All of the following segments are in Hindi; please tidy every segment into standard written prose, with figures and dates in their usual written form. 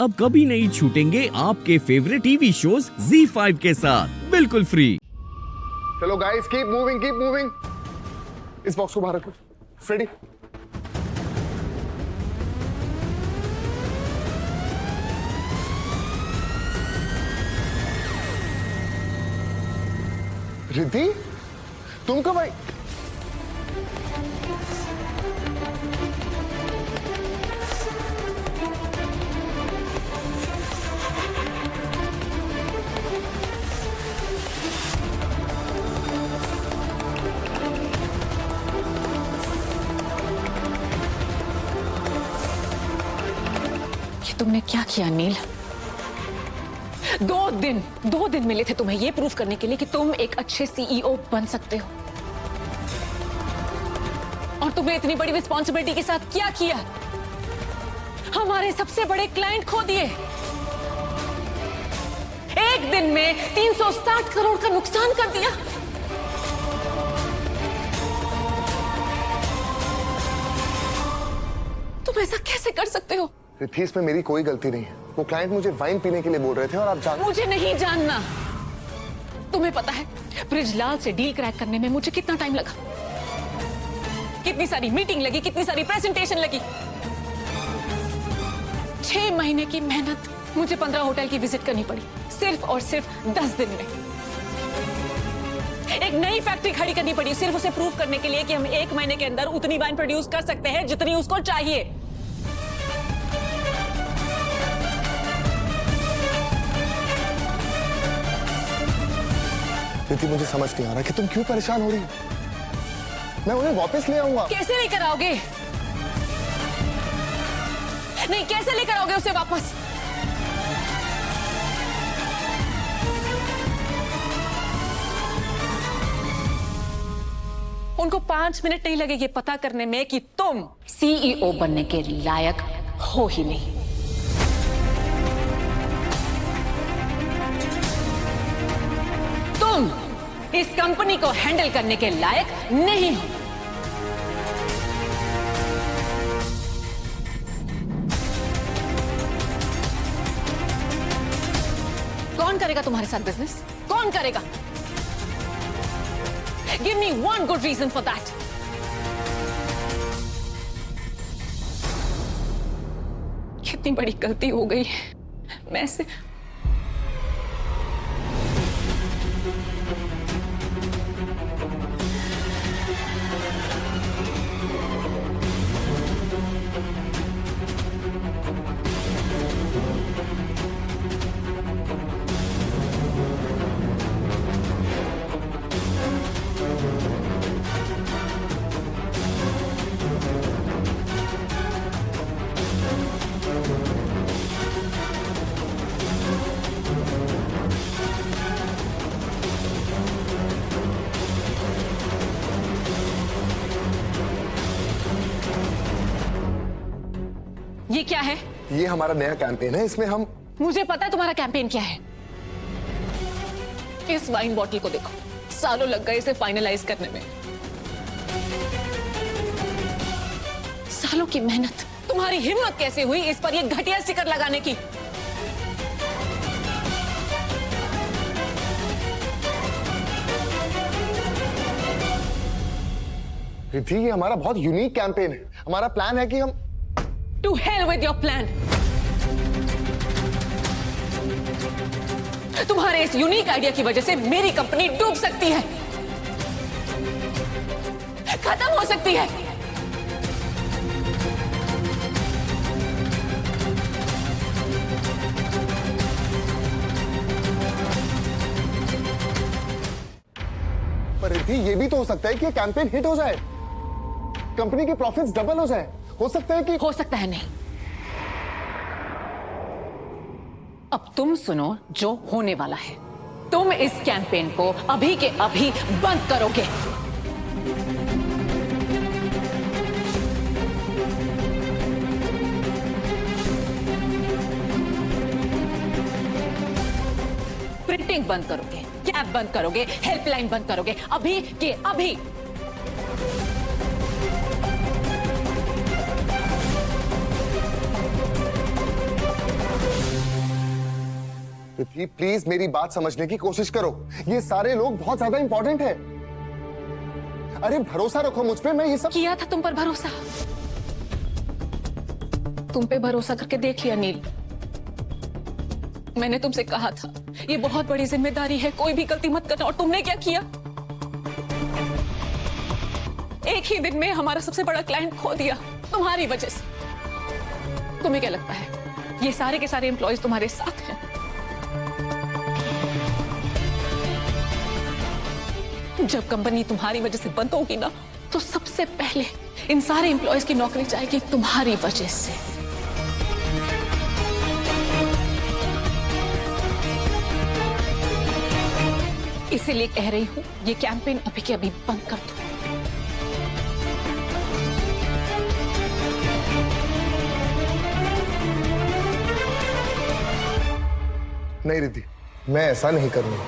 अब कभी नहीं छूटेंगे आपके फेवरेट टीवी शोज ZEE5 के साथ बिल्कुल फ्री। चलो guys, keep moving, keep moving. इस बॉक्स को बाहर रखो। फ्रेडी, रिद्धि, तुम कब आई? तुमने क्या किया नील? 2 दिन मिले थे तुम्हें ये प्रूफ करने के लिए कि तुम एक अच्छे सीईओ बन सकते हो, और तुमने इतनी बड़ी रिस्पॉन्सिबिलिटी के साथ क्या किया? हमारे सबसे बड़े क्लाइंट खो दिए। एक दिन में 360 करोड़ का नुकसान कर दिया। तुम ऐसा कैसे कर सकते हो? रिद्धि, इसमें मेरी कोई गलती नहीं है। वो क्लाइंट मुझे वाइन पीने के लिए बोल रहे थे और आप मुझे नहीं जानना। तुम्हें पता है ब्रिजलाल से डील क्रैक करने में मुझे कितना टाइम लगा, कितनी सारी मीटिंग लगी, कितनी सारी प्रेजेंटेशन लगी। 6 महीने की मेहनत, मुझे 15 होटल की विजिट करनी पड़ी सिर्फ और सिर्फ 10 दिन में। एक नई फैक्ट्री खड़ी करनी पड़ी सिर्फ उसे प्रूव करने के लिए कि हम 1 महीने के अंदर उतनी वाइन प्रोड्यूस कर सकते हैं जितनी उसको चाहिए। रिद्धि, मुझे समझ नहीं आ रहा कि तुम क्यों परेशान हो रही हो। मैं उन्हें वापस ले आऊंगा। कैसे लेकर आओगे? नहीं, कैसे लेकर आओगे उसे वापस? उनको 5 मिनट नहीं लगे ये पता करने में कि तुम सीईओ बनने के लायक हो ही नहीं। तुम इस कंपनी को हैंडल करने के लायक नहीं हो। कौन करेगा तुम्हारे साथ बिजनेस? कौन करेगा? Give me one good reason for that. कितनी बड़ी गलती हो गई मैं से। ये क्या है? ये हमारा नया कैंपेन है। इसमें हम मुझे पता है तुम्हारा कैंपेन क्या है। इस वाइन बॉटल को देखो, सालों लग गए इसे फाइनलाइज करने में। सालों की मेहनत। तुम्हारी हिम्मत कैसे हुई इस पर ये घटिया स्टिकर लगाने की? रिद्धि, ये हमारा बहुत यूनिक कैंपेन है। हमारा प्लान है कि हम To hell with your plan. तुम्हारे इस यूनिक आइडिया की वजह से मेरी कंपनी डूब सकती है, खत्म हो सकती है। पर रिद्धि, ये भी तो हो सकता है कि ये कैंपेन हिट हो जाए, कंपनी के प्रॉफिट्स डबल हो जाए। हो सकता है कि हो सकता है नहीं। अब तुम सुनो जो होने वाला है। तुम इस कैंपेन को अभी के अभी बंद करोगे। प्रिंटिंग बंद करोगे, कैब बंद करोगे, हेल्पलाइन बंद करोगे, अभी के अभी। रिद्धि प्लीज मेरी बात समझने की कोशिश करो। ये सारे लोग बहुत ज्यादा इंपॉर्टेंट है। अरे भरोसा रखो मुझ पे, मैं ये सब किया था तुम पर भरोसा। तुम पे भरोसा करके देख लिया नील। मैंने तुमसे कहा था ये बहुत बड़ी जिम्मेदारी है, कोई भी गलती मत करना। और तुमने क्या किया? एक ही दिन में हमारा सबसे बड़ा क्लाइंट खो दिया तुम्हारी वजह से। तुम्हें क्या लगता है ये सारे के सारे एम्प्लॉयज तुम्हारे साथ हैं? जब कंपनी तुम्हारी वजह से बंद होगी ना, तो सबसे पहले इन सारे एम्प्लॉयज की नौकरी जाएगी तुम्हारी वजह से। इसीलिए कह रही हूं ये कैंपेन अभी के अभी बंद कर दो। नहीं रिद्धि, मैं ऐसा नहीं करूंगा।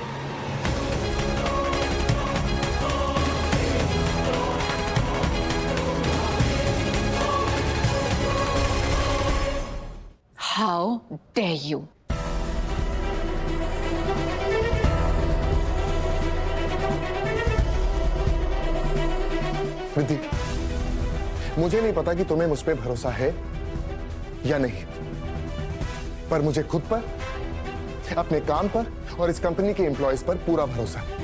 How dare you? रिद्धि, मुझे नहीं पता कि तुम्हें मुझ पे भरोसा है या नहीं, पर मुझे खुद पर, अपने काम पर और इस कंपनी के एम्प्लॉयज पर पूरा भरोसा है।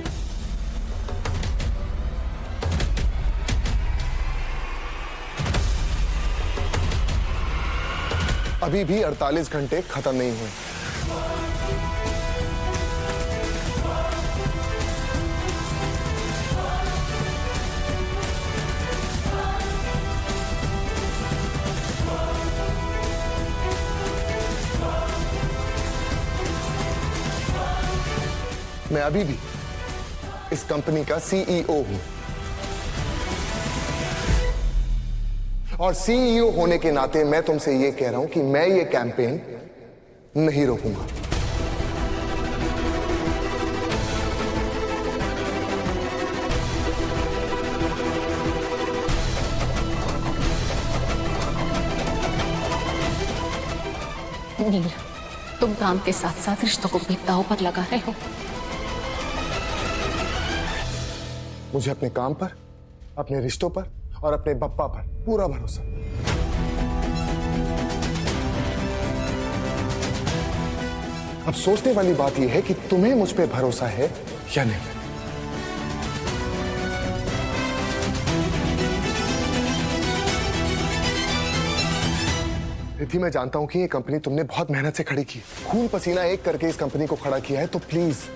अभी भी 48 घंटे खत्म नहीं हुए। मैं अभी भी इस कंपनी का सीईओ हूं और सीईओ होने के नाते मैं तुमसे ये कह रहा हूं कि मैं ये कैंपेन नहीं रोकूंगा। नील, तुम काम के साथ साथ रिश्तों को भी दांव पर लगा रहे हो। मुझे अपने काम पर, अपने रिश्तों पर और अपने बप्पा पर पूरा भरोसा। अब सोचने वाली बात यह है कि तुम्हें मुझ पे भरोसा है या नहीं। रिद्धि, मैं जानता हूं कि ये कंपनी तुमने बहुत मेहनत से खड़ी की, खून पसीना एक करके इस कंपनी को खड़ा किया है, तो प्लीज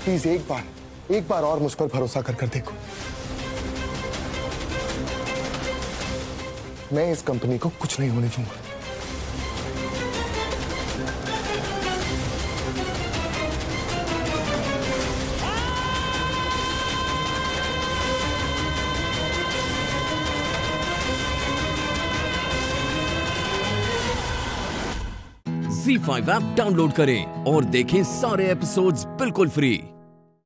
प्लीज एक बार और मुझ पर भरोसा कर देखो। मैं इस कंपनी को कुछ नहीं होने दूंगा। Z5 ऐप डाउनलोड करें और देखें सारे एपिसोड्स बिल्कुल फ्री।